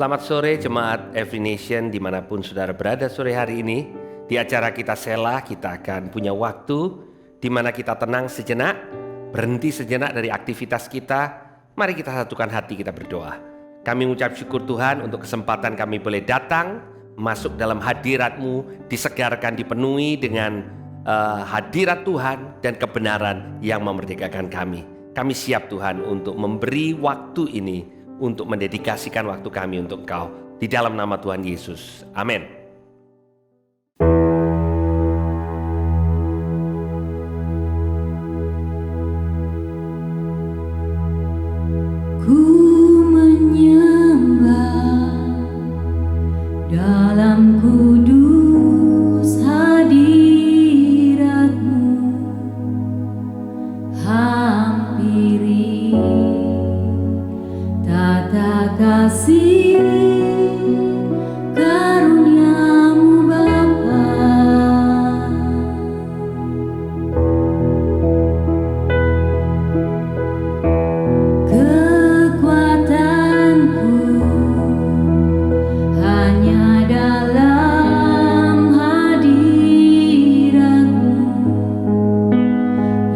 Selamat sore Jemaat Every Nation dimanapun saudara berada sore hari ini. Di acara kita Selah, kita akan punya waktu di mana kita tenang sejenak, berhenti sejenak dari aktivitas kita. Mari kita satukan hati, kita berdoa. Kami mengucap syukur Tuhan untuk kesempatan kami boleh datang, masuk dalam hadirat-Mu, disegarkan, dipenuhi dengan hadirat Tuhan dan kebenaran yang memerdekakan kami. Kami siap Tuhan untuk memberi waktu ini, untuk mendedikasikan waktu kami untuk Engkau. Di dalam nama Tuhan Yesus. Amin. Ku menyembah dalam kudus hadirat-Mu, hampiri tata kasih karunia-Mu Bapa. Kekuatanku hanya dalam hadirat-Mu,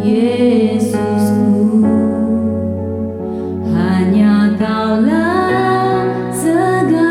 Yesusku, hanya Kaulah segala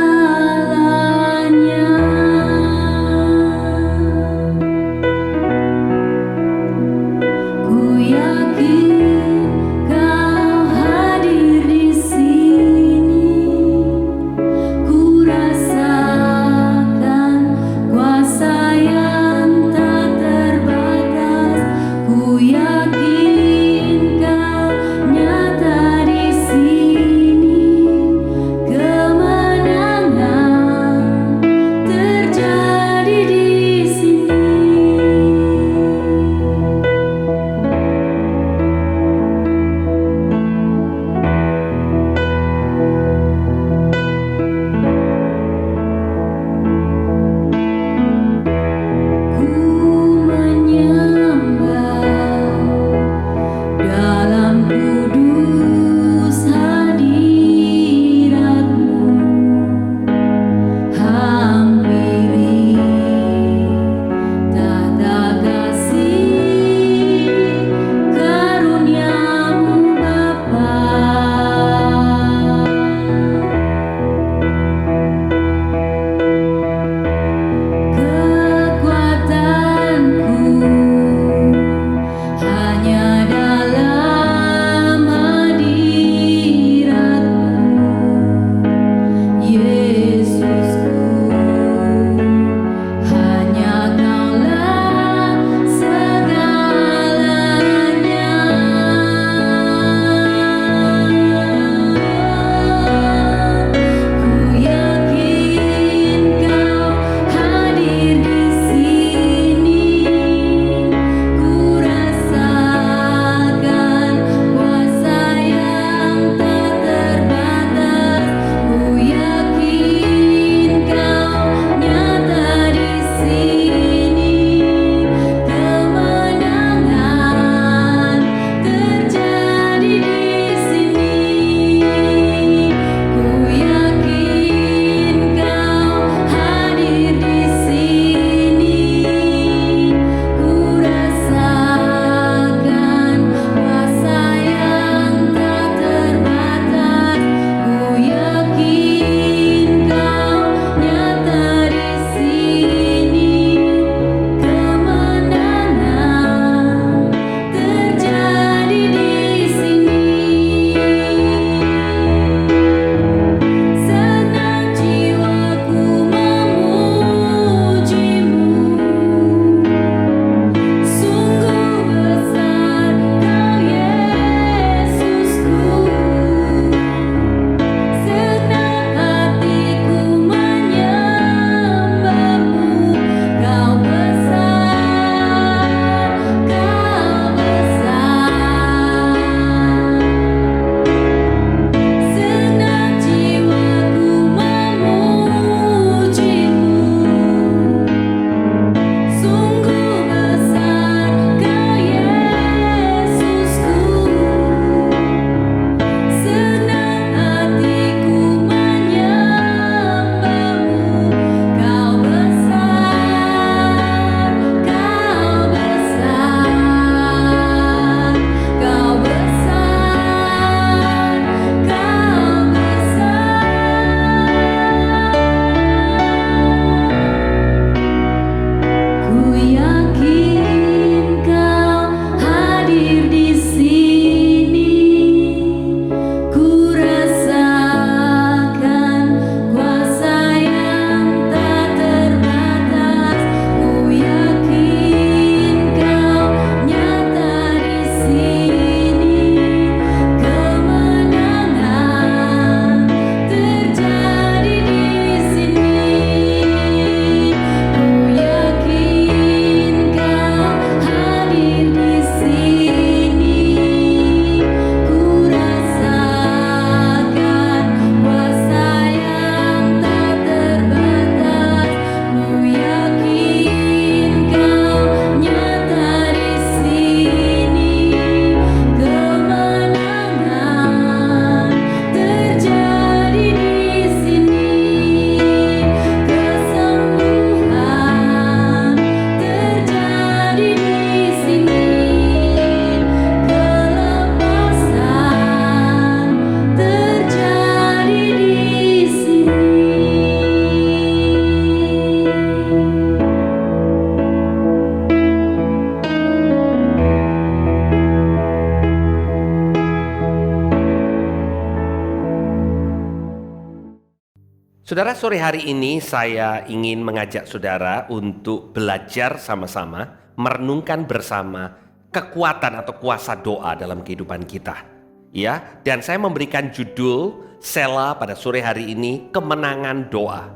Saudara, sore hari ini saya ingin mengajak saudara untuk belajar sama-sama, merenungkan bersama kekuatan atau kuasa doa dalam kehidupan kita. Ya, dan saya memberikan judul Sela pada sore hari ini, kemenangan doa.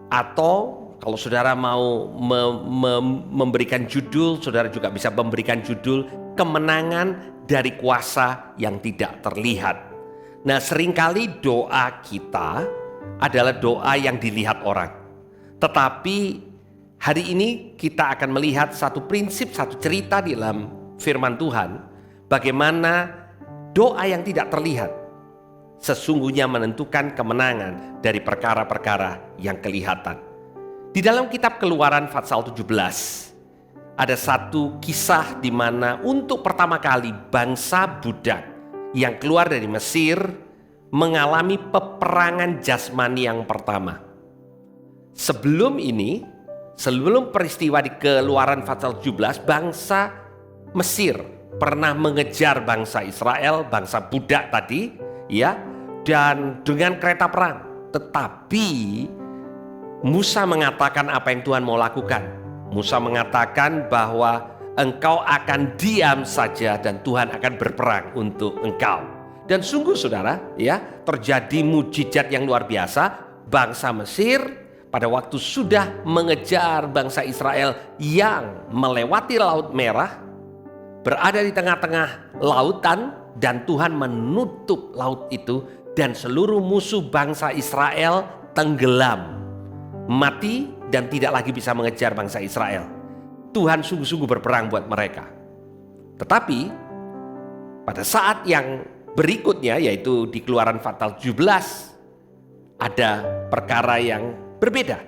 Atau kalau saudara mau memberikan judul, saudara juga bisa memberikan judul kemenangan dari kuasa yang tidak terlihat. Nah, seringkali doa kita adalah doa yang dilihat orang. Tetapi hari ini kita akan melihat satu prinsip, satu cerita di dalam firman Tuhan, bagaimana doa yang tidak terlihat sesungguhnya menentukan kemenangan dari perkara-perkara yang kelihatan. Di dalam kitab Keluaran pasal 17 ada satu kisah di mana untuk pertama kali bangsa budak yang keluar dari Mesir mengalami peperangan jasmani yang pertama. Sebelum peristiwa di Keluaran pasal 17, bangsa Mesir pernah mengejar bangsa Israel, bangsa budak tadi, ya, dan dengan kereta perang. Tetapi Musa mengatakan apa yang Tuhan mau lakukan. Musa mengatakan bahwa engkau akan diam saja dan Tuhan akan berperang untuk engkau. Dan sungguh saudara, ya, terjadi mujizat yang luar biasa. Bangsa Mesir pada waktu sudah mengejar bangsa Israel yang melewati Laut Merah, berada di tengah-tengah lautan, dan Tuhan menutup laut itu dan seluruh musuh bangsa Israel tenggelam, mati dan tidak lagi bisa mengejar bangsa Israel. Tuhan sungguh-sungguh berperang buat mereka. Tetapi pada saat yang berikutnya, yaitu di Keluaran pasal 17, ada perkara yang berbeda.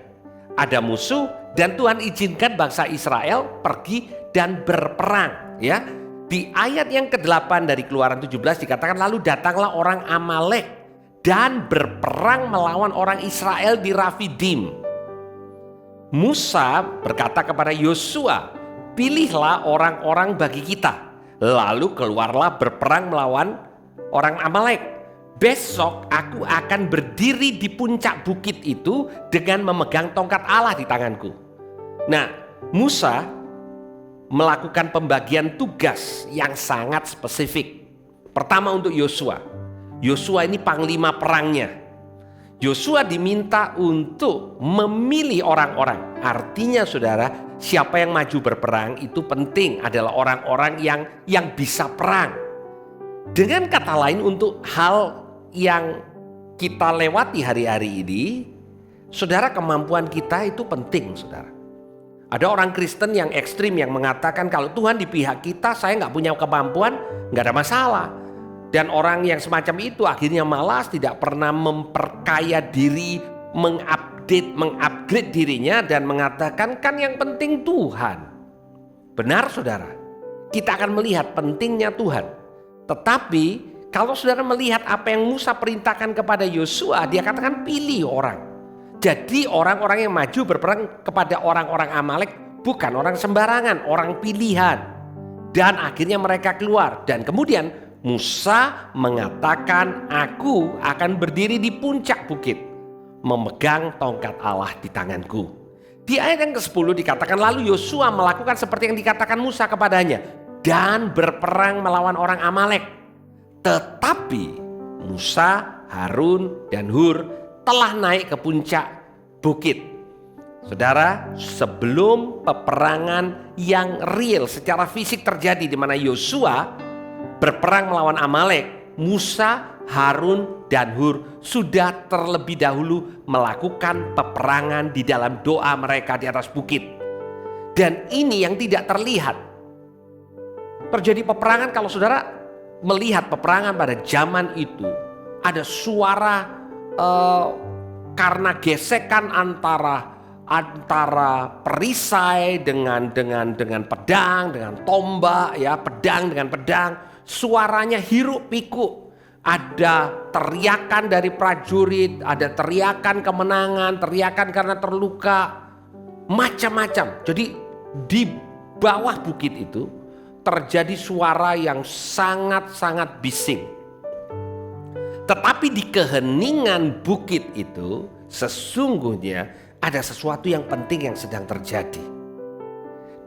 Ada musuh dan Tuhan izinkan bangsa Israel pergi dan berperang. Ya, di ayat yang ke-8 dari Keluaran 17 dikatakan, lalu datanglah orang Amalek dan berperang melawan orang Israel di Rafidim. Musa berkata kepada Yosua, pilihlah orang-orang bagi kita, lalu keluarlah berperang melawan orang Amalek. Besok aku akan berdiri di puncak bukit itu dengan memegang tongkat Allah di tanganku. Nah, Musa melakukan pembagian tugas yang sangat spesifik. Pertama untuk Yosua. Yosua ini panglima perangnya. Yosua diminta untuk memilih orang-orang. Artinya saudara, siapa yang maju berperang itu penting adalah orang-orang yang bisa perang. Dengan kata lain, untuk hal yang kita lewati hari-hari ini, saudara, kemampuan kita itu penting, saudara. Ada orang Kristen yang ekstrim yang mengatakan kalau Tuhan di pihak kita, saya nggak punya kemampuan, nggak ada masalah. Dan orang yang semacam itu akhirnya malas, tidak pernah memperkaya diri, mengupgrade dirinya dan mengatakan kan yang penting Tuhan. Benar saudara, kita akan melihat pentingnya Tuhan. Tetapi kalau saudara melihat apa yang Musa perintahkan kepada Yosua, dia katakan pilih orang. Jadi orang-orang yang maju berperang kepada orang-orang Amalek bukan orang sembarangan, orang pilihan. Dan akhirnya mereka keluar. Dan kemudian Musa mengatakan, aku akan berdiri di puncak bukit, memegang tongkat Allah di tanganku. Di ayat yang ke-10 dikatakan, lalu Yosua melakukan seperti yang dikatakan Musa kepadanya dan berperang melawan orang Amalek. Tetapi Musa, Harun, dan Hur telah naik ke puncak bukit. Saudara, sebelum peperangan yang real secara fisik terjadi di mana Yosua berperang melawan Amalek, Musa, Harun, dan Hur sudah terlebih dahulu melakukan peperangan di dalam doa mereka di atas bukit. Dan ini yang tidak terlihat. Terjadi peperangan, kalau saudara melihat peperangan pada zaman itu, ada suara karena gesekan antara perisai dengan pedang, dengan tombak, ya, pedang dengan pedang, suaranya hiruk pikuk. Ada teriakan dari prajurit, ada teriakan kemenangan, teriakan karena terluka, macam-macam. Jadi di bawah bukit itu terjadi suara yang sangat-sangat bising. Tetapi di keheningan bukit itu Sesungguhnya ada sesuatu yang penting yang sedang terjadi.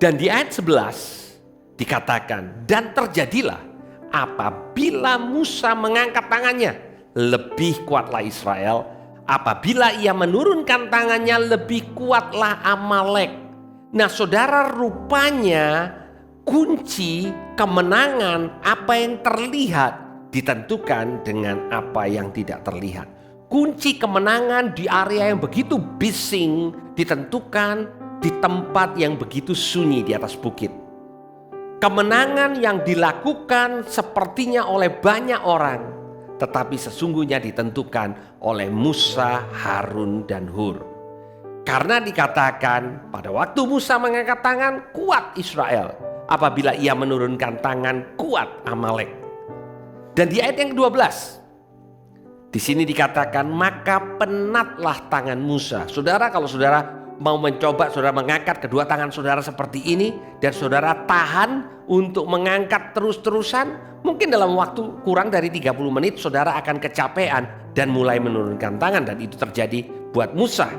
Dan di ayat 11 dikatakan, dan terjadilah apabila Musa mengangkat tangannya, lebih kuatlah Israel. Apabila ia menurunkan tangannya, lebih kuatlah Amalek. Nah saudara, rupanya kunci kemenangan apa yang terlihat ditentukan dengan apa yang tidak terlihat. Kunci kemenangan di area yang begitu bising ditentukan di tempat yang begitu sunyi di atas bukit. Kemenangan yang dilakukan sepertinya oleh banyak orang, tetapi sesungguhnya ditentukan oleh Musa, Harun, dan Hur. Karena dikatakan pada waktu Musa mengangkat tangan, kuat Israel. Apabila ia menurunkan tangan, kuat Amalek. Dan di ayat yang ke-12, di sini dikatakan, maka penatlah tangan Musa. Saudara, kalau saudara mau mencoba, saudara mengangkat kedua tangan saudara seperti ini, dan saudara tahan untuk mengangkat terus-terusan, mungkin dalam waktu kurang dari 30 menit saudara akan kecapean dan mulai menurunkan tangan. Dan itu terjadi buat Musa.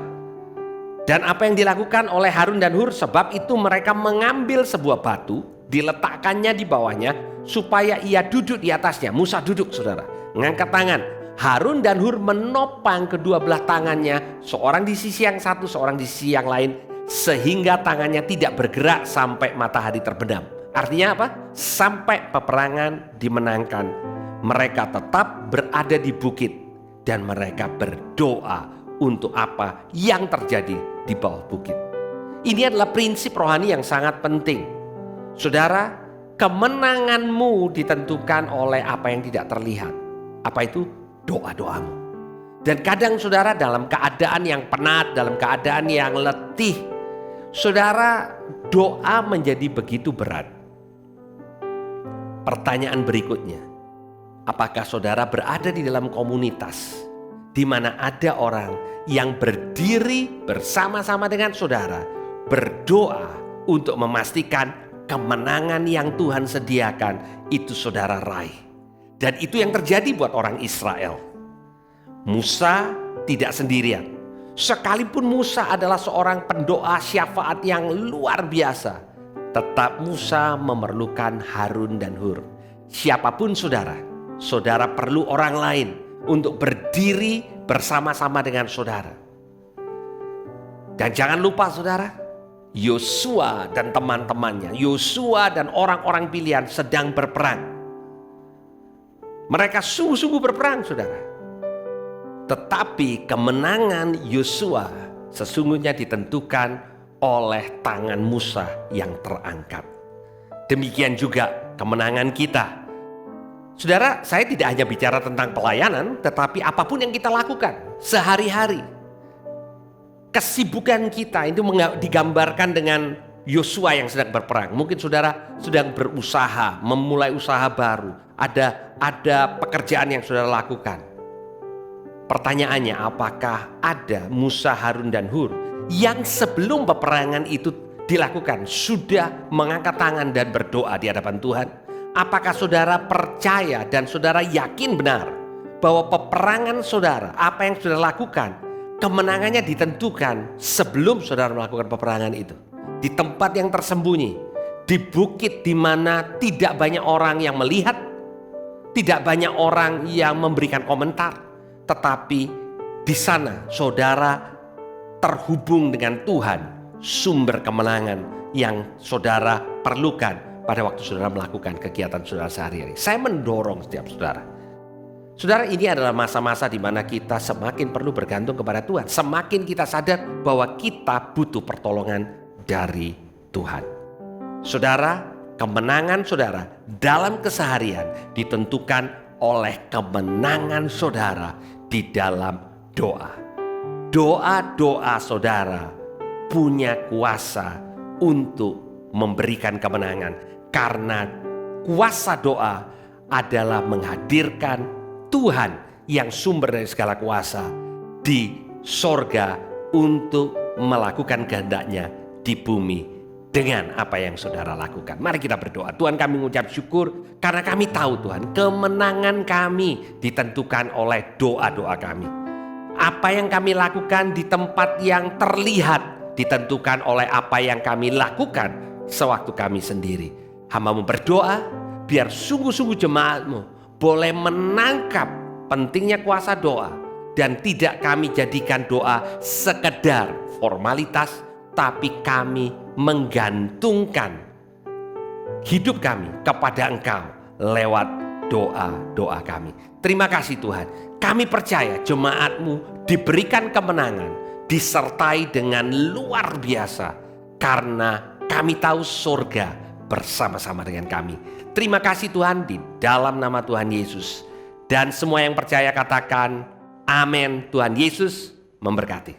Dan apa yang dilakukan oleh Harun dan Hur, sebab itu mereka mengambil sebuah batu, diletakkannya di bawahnya supaya ia duduk di atasnya. Musa duduk, saudara, mengangkat tangan. Harun dan Hur menopang kedua belah tangannya, seorang di sisi yang satu, seorang di sisi yang lain, sehingga tangannya tidak bergerak sampai matahari terbenam. Artinya apa? Sampai peperangan dimenangkan. Mereka tetap berada di bukit dan mereka berdoa untuk apa yang terjadi di bawah bukit. Ini adalah prinsip rohani yang sangat penting. Saudara, kemenanganmu ditentukan oleh apa yang tidak terlihat. Apa itu? Doa-doamu. Dan kadang saudara dalam keadaan yang penat, dalam keadaan yang letih, saudara, doa menjadi begitu berat. Pertanyaan berikutnya, apakah saudara berada di dalam komunitas di mana ada orang yang berdiri bersama-sama dengan saudara, berdoa untuk memastikan kemenangan yang Tuhan sediakan itu saudara raih? Dan itu yang terjadi buat orang Israel. Musa tidak sendirian. Sekalipun Musa adalah seorang pendoa syafaat yang luar biasa, tetap Musa memerlukan Harun dan Hur. Siapapun saudara, saudara perlu orang lain untuk berdiri bersama-sama dengan saudara. Dan jangan lupa saudara, Yosua dan teman-temannya, Yosua dan orang-orang pilihan sedang berperang. Mereka sungguh-sungguh berperang, saudara. Tetapi kemenangan Yosua sesungguhnya ditentukan oleh tangan Musa yang terangkat. Demikian juga kemenangan kita. Saudara, saya tidak hanya bicara tentang pelayanan, tetapi apapun yang kita lakukan sehari-hari. Kesibukan kita itu digambarkan dengan Yosua yang sedang berperang. Mungkin saudara sedang berusaha, memulai usaha baru. Ada pekerjaan yang saudara lakukan. Pertanyaannya, apakah ada Musa, Harun, dan Hur yang sebelum peperangan itu dilakukan sudah mengangkat tangan dan berdoa di hadapan Tuhan? Apakah saudara percaya dan saudara yakin benar bahwa peperangan saudara, apa yang saudara lakukan, kemenangannya ditentukan sebelum saudara melakukan peperangan itu? Di tempat yang tersembunyi, di bukit di mana tidak banyak orang yang melihat, tidak banyak orang yang memberikan komentar, tetapi di sana saudara terhubung dengan Tuhan, sumber kemenangan yang saudara perlukan pada waktu saudara melakukan kegiatan saudara sehari-hari. Saya mendorong setiap saudara. Saudara, ini adalah masa-masa di mana kita semakin perlu bergantung kepada Tuhan. Semakin kita sadar bahwa kita butuh pertolongan dari Tuhan. Saudara, kemenangan saudara dalam keseharian ditentukan oleh kemenangan saudara di dalam doa. Doa-doa saudara punya kuasa untuk memberikan kemenangan, karena kuasa doa adalah menghadirkan Tuhan yang sumber dari segala kuasa di sorga untuk melakukan kehendaknya di bumi dengan apa yang saudara lakukan. Mari kita berdoa. Tuhan, kami mengucap syukur karena kami tahu Tuhan, kemenangan kami ditentukan oleh doa-doa kami. Apa yang kami lakukan di tempat yang terlihat ditentukan oleh apa yang kami lakukan sewaktu kami sendiri. Hamba-Mu berdoa biar sungguh-sungguh jemaat-Mu boleh menangkap pentingnya kuasa doa. Dan tidak kami jadikan doa sekedar formalitas, tapi kami menggantungkan hidup kami kepada Engkau lewat doa-doa kami. Terima kasih Tuhan. Kami percaya jemaat-Mu diberikan kemenangan, disertai dengan luar biasa. Karena kami tahu surga bersama-sama dengan kami. Terima kasih Tuhan, di dalam nama Tuhan Yesus. Dan semua yang percaya katakan, amin. Tuhan Yesus memberkati.